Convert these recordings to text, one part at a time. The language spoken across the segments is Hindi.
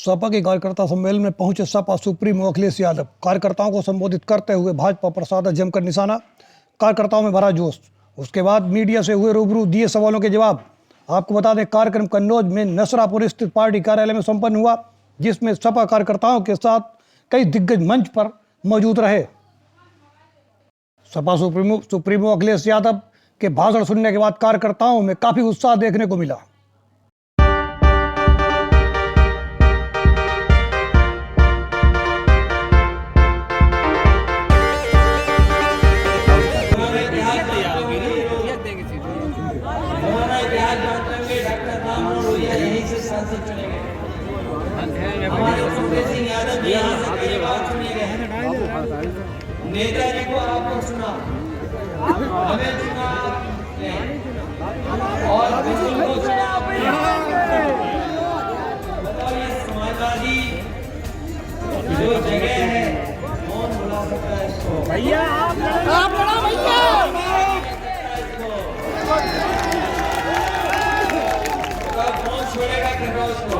सपा के कार्यकर्ता सम्मेलन में पहुंचे सपा सुप्रीमो अखिलेश यादव। कार्यकर्ताओं को संबोधित करते हुए भाजपा पर साधा जमकर निशाना। कार्यकर्ताओं में भरा जोश। उसके बाद मीडिया से हुए रूबरू, दिए सवालों के जवाब। आपको बता दें, कार्यक्रम कन्नौज में नसरापुर स्थित पार्टी कार्यालय में संपन्न हुआ, जिसमें सपा कार्यकर्ताओं के साथ कई दिग्गज मंच पर मौजूद रहे। सपा सुप्रीमो अखिलेश यादव के भाषण सुनने के बाद कार्यकर्ताओं में काफी उत्साह देखने को मिला। नेताजी को आपने चुना, हमें चुना और बिल्कुल को चुना आपने। बताओ, ये समाजवादी जो जगह है, कौन बुला सकता है इसको? भैया आप लड़ा भैया। कौन छोड़ेगा कन्नौज को?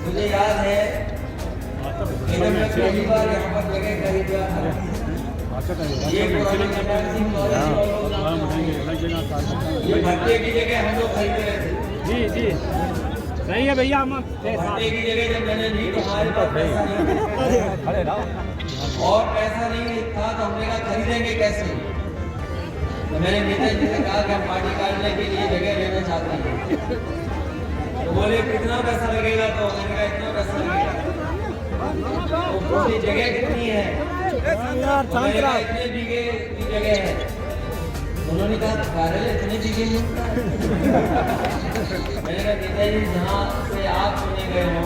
मुझे याद है कि जब मैं पहली बार यहाँ पर जगह खरीदा था, ये पुरानी कल्याण सिंह ये भट्टे की जगह हम लोग खरीदे रहे थे। जी जी सही है भैया। हम भट्टे की जगह जब मैंने ली तो हमारे पास पैसा नहीं और पैसा नहीं था, तो हमने कहा खरीदेंगे कैसे। तो मैंने नेताजी से कहा कि हम पार्टी कार्यालय के लिए जगह लेना चाहते हैं। तो बोले कितना पैसा लगेगा? तो मैंने कहा इतना पैसा लगेगा। तो पूरी जगह कितनी है? इतने बीघे की जगह है। उन्होंने कहा कार्यालय इतने बीघे में? मैंने कहा नेताजी, जहाँ से आप चुने गए हो,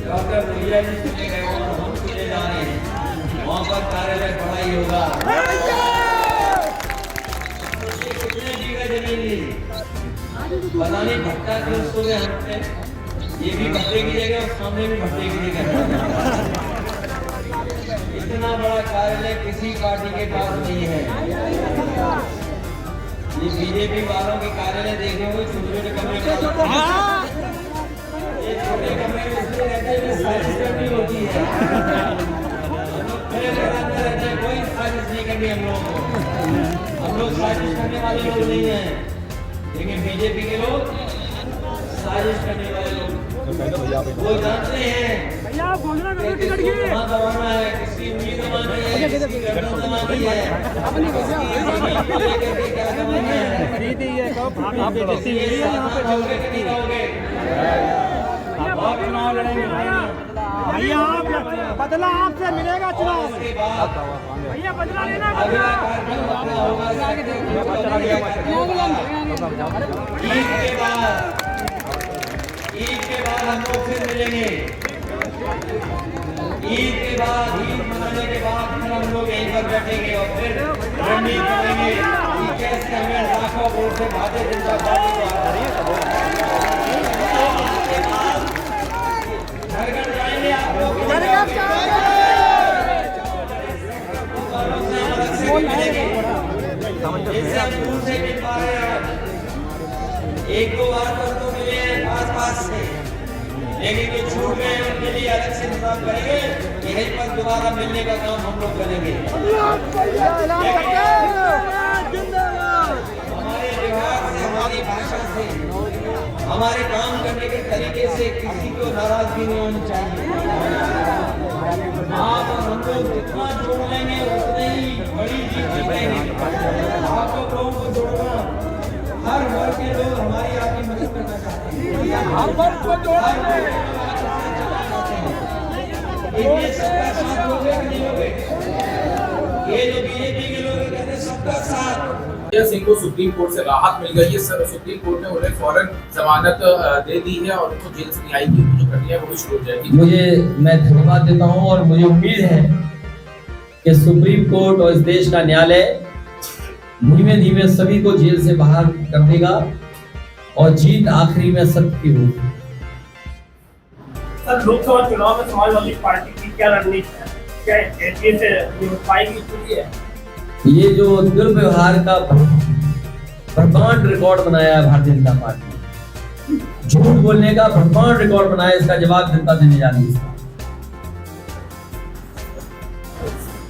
डॉक्टर भैया जी चुने गए हो, हम चुने जा रहे हैं, वहाँ पर कार्यालय बड़ा ही होगा। कितने बीघा जमीन ली? पता नहीं, भट्टा के उसको भी हटते, ये भी भट्टे की जगह, उस सामने भी भट्टे की जगह। इतना बड़ा कार्यालय किसी पार्टी के पास नहीं है। ये बीजेपी वालों के कार्यालय देखे हुए छोटे छोटे कमरे में, ये छोटे कमरे में इसलिए रहते हैं, साजिश करनी होती है। हम लोग खड़े रहते हैं, कोई साजिश नहीं करनी हम लोगों को। हम लोग साजिश करने वाले लोग नहीं हैं, लेकिन बीजेपी के लोग साजिश करने वाले लोग, वो जानते हैं कहाँ दबाना है, किसकी उंगली दबानी है, किसकी गर्दन दबानी है, क्या दबाना है। आप रहोगे कि नहीं रहोगे? आप चुनाव लड़ेंगे भैया। आप बदला आपसे मिलेगा चुनाव भैया, बदला लेना। अगला कार्यक्रम अपना होगा ईद के बाद हम लोग फिर मिलेंगे। ईद के बाद, ईद मनाने के बाद फिर हम लोग यहीं पर बैठेंगे और फिर रणनीति करेंगे कि कैसे हमें लाखों वोट से भारतीय जनता पार्टी को हराना। घर घर जाएंगे आप लोग, दूर से मिल पा रहे हैं, एक दो बार तो मिले हैं पास से, लेकिन जो छूट गए उनके लिए अलग से इंतजाम करेंगे। यहीं पर दोबारा मिलने का काम हम लोग करेंगे। हमारे व्यवहार से, हमारी भाषा से, हमारे काम करने के तरीके से किसी को नाराजगी नहीं होनी चाहिए। आप और हम लोग जितना जोड़ लेंगे उतने ही बड़ी जीत जीतेंगे। आप लोगों को जोड़ना, हर वर्ग के लोग हमारी आपकी मदद करना चाहते हैं। हर वर्ग को जोड़ना, इनमें सबका साथ लोगे कि नहीं लोगे? ये जो बीजेपी के लोग कहते हैं सबका साथ, अजय सिंह को सुप्रीम कोर्ट से राहत मिल गई है। सर, सुप्रीम कोर्ट ने उन्हें फौरन जमानत दे दी है और उनको जेल से न्याय की जो प्रक्रिया है वो भी शुरू हो जाएगी। मैं धन्यवाद देता हूं और मुझे उम्मीद है कि सुप्रीम कोर्ट और इस देश का न्यायालय धीमे धीमे सभी को जेल से बाहर कर देगा और जीत आखिरी में सत्य की होगी। सर, लोकसभा चुनाव में समाजवादी पार्टी की क्या रणनीति है? क्या एनडीए से निपट पाएगी चुकी है? ये जो दुर्व्यवहार का ब्रह्मांड रिकॉर्ड बनाया है भारतीय जनता पार्टी, झूठ बोलने का ब्रह्मांड रिकॉर्ड बनाया, इसका जवाब जनता देने जा रही है।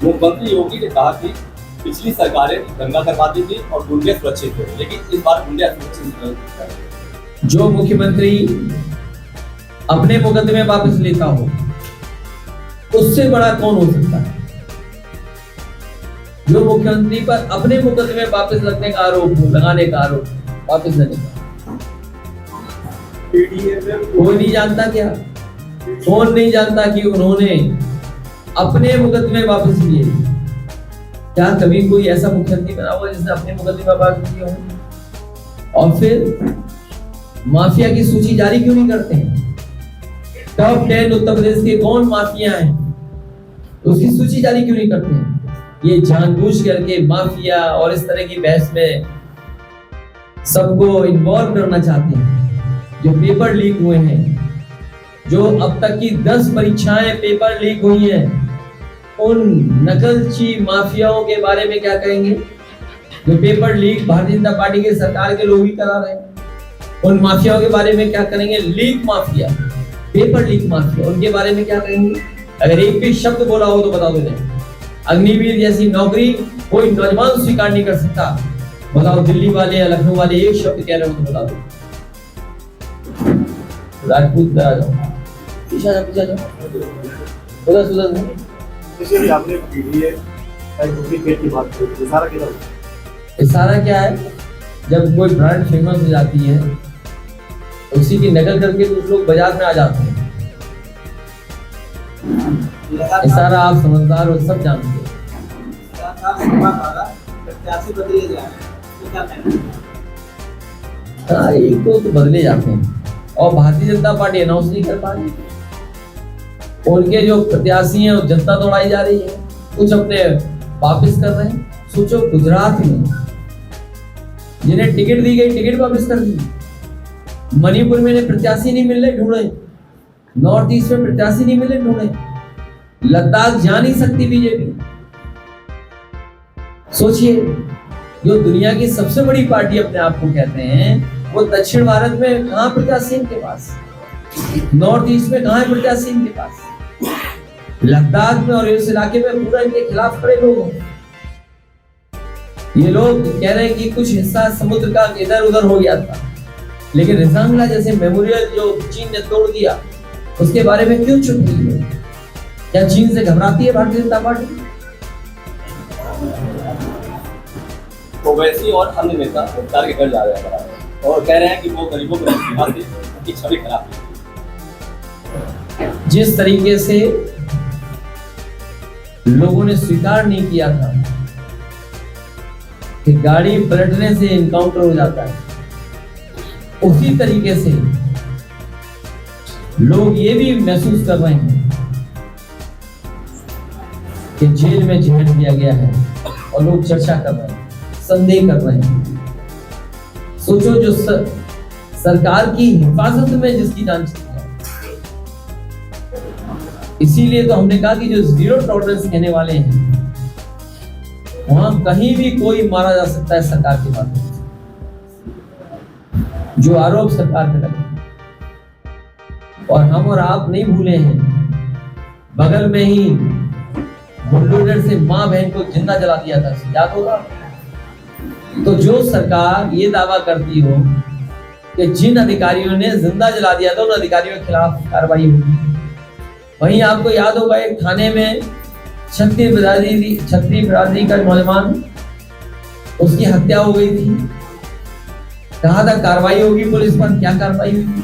मुख्यमंत्री योगी ने कहा कि पिछली सरकारें दंगा करवाती थी और गुंडे सुरक्षित थे, लेकिन इस बार गुंडे असुरक्षित नहीं। जो मुख्यमंत्री अपने मुकदमे वापस लेता हो उससे बड़ा कौन हो सकता है? जो मुख्यमंत्री पर अपने मुकदमे वापस लगने का आरोप हो, लगाने का आरोप, वापस लेने का, कोई नहीं जानता क्या? कौन नहीं जानता कि उन्होंने अपने मुकदमे वापस लिए? क्या कभी कोई ऐसा मुख्यमंत्री बना हुआ जिसने अपने मुकदमे वापस लिए हो? और फिर माफिया की सूची जारी क्यों नहीं करते हैं? टॉप 10 उत्तर प्रदेश के कौन माफिया हैं, उसकी सूची जारी क्यों नहीं करते हैं? ये जानबूझ करके माफिया और इस तरह की बहस में सबको इन्वॉल्व करना चाहते हैं। जो पेपर लीक हुए हैं, जो अब तक की 10 परीक्षाएं पेपर लीक हुई हैं, उन नकलची माफियाओं के बारे में क्या कहेंगे? जो paper leak Bharatiya Janata party के सरकार के लोग ही करा रहे हैं, उन माफियाओं के बारे में क्या करेंगे? Leak mafia, paper leak mafia, उनके बारे में क्या कहेंगे? अगर एक भी शब्द बोला हो तो बता दो। अग्निवीर जैसी नौकरी कोई नौजवान स्वीकार नहीं कर सकता। बताओ, दिल्ली वाले या लखनऊ वाले एक शब्द कह रहे हो तो बता दो। राजपूत आ जाओ, पीछे जाओ, उधर इसलिए आपने पीडीए डुप्लीकेट की बात की, सारा क्या इशारा क्या है? जब कोई ब्रांड फेमस हो जाती है उसी की नकल करके कुछ लोग बाजार में आ जाते हैं। इशारा आप समझदार हो, सब जानते हैं। एक तो बदले जाते हैं और भारतीय जनता पार्टी अनाउंस नहीं कर पा रही। उनके जो प्रत्याशी हैं जनता दौड़ाई जा रही है, कुछ अपने वापस कर रहे हैं। सोचो, गुजरात में जिन्हें टिकट दी गई टिकट वापस कर दी, मणिपुर में प्रत्याशी नहीं मिल रहे, ढूंढे, नॉर्थ ईस्ट में प्रत्याशी नहीं मिले, ढूंढे, लद्दाख जा नहीं सकती बीजेपी। सोचिए, जो दुनिया की सबसे बड़ी पार्टी अपने आप को कहते हैं, वो दक्षिण भारत में कहां प्रत्याशी इनके पास? नॉर्थ ईस्ट में कहां है प्रत्याशी इनके पास? लद्दाख में और इस इलाके में पूरा इनके खिलाफ खड़े लोग हैं। ये लोग कह रहे हैं कि कुछ हिस्सा समुद्र का इधर उधर हो गया था, लेकिन रिजांगला जैसे मेमोरियल जो चीन ने तोड़ दिया, उसके बारे में क्यों चुप रही है? क्या चीन से घबराती है भारतीय जनता पार्टी? ओवैसी और अन्य नेता सरकार के घर जा रहे हैं और कह रहे हैं कि वो गरीबों को उनकी छवि खराब है। जिस तरीके से लोगों ने स्वीकार नहीं किया था कि गाड़ी पलटने से इनकाउंटर हो जाता है, उसी तरीके से लोग ये भी महसूस कर रहे हैं कि जेल में झेल दिया गया है और लोग चर्चा कर रहे हैं, संदेह कर रहे हैं। सोचो, जो सरकार की हिफाजत में जिसकी जान चली है। इसीलिए तो हमने कहा कि जो जीरो टॉलरेंस कहने वाले हैं, वहां कहीं भी कोई मारा जा सकता है सरकार के माध्यम से। जो आरोप सरकार पे लगे, और हम और आप नहीं भूले हैं, बगल में ही बुलडोजर से मां बहन को जिंदा जला दिया था, याद होगा? तो जो सरकार ये दावा करती हो कि जिन अधिकारियों ने जिंदा जला दिया था उन अधिकारियों के खिलाफ कार्रवाई होगी, वहीं आपको याद होगा एक थाने में क्षत्रिय बिरादरी का नौजवान, उसकी हत्या हो गई थी, कहा था कार्रवाई होगी पुलिस पर, क्या कार्रवाई हुई थी?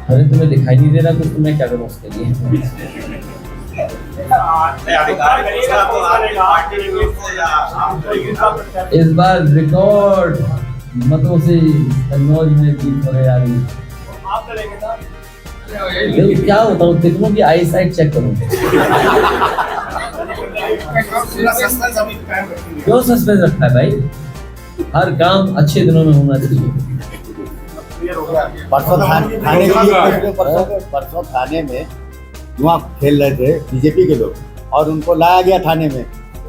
अरे तुम्हें दिखाई नहीं दे रहा कुछ, तो मैं क्या करूँ उसके लिए? इस बार रिकॉर्ड मतों से कन्नौज में जीत होने जा रही है। देखो क्या होता हूँ, कितनों की आई साइट चेक करूँ। क्यों सस्पेंस रखा है भाई? हर काम अच्छे दिनों में होना चाहिए। परसों थाने में जुआ खेल रहे थे बीजेपी के लोग, और उनको लाया गया थाने में,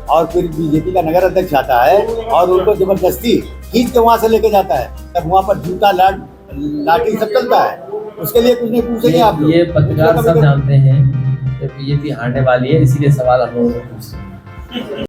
और फिर बीजेपी का नगर अध्यक्ष आता है और उनको जबरदस्ती खींच के वहाँ से लेके जाता है। तब वहाँ पर जूता लाठी सब चलता है, उसके लिए कुछ नहीं पूछेंगे आप लोग। ये पत्रकार सब जानते हैं कि बीजेपी हारने वाली है, इसीलिए सवाल हम लोगों को पूछते हैं।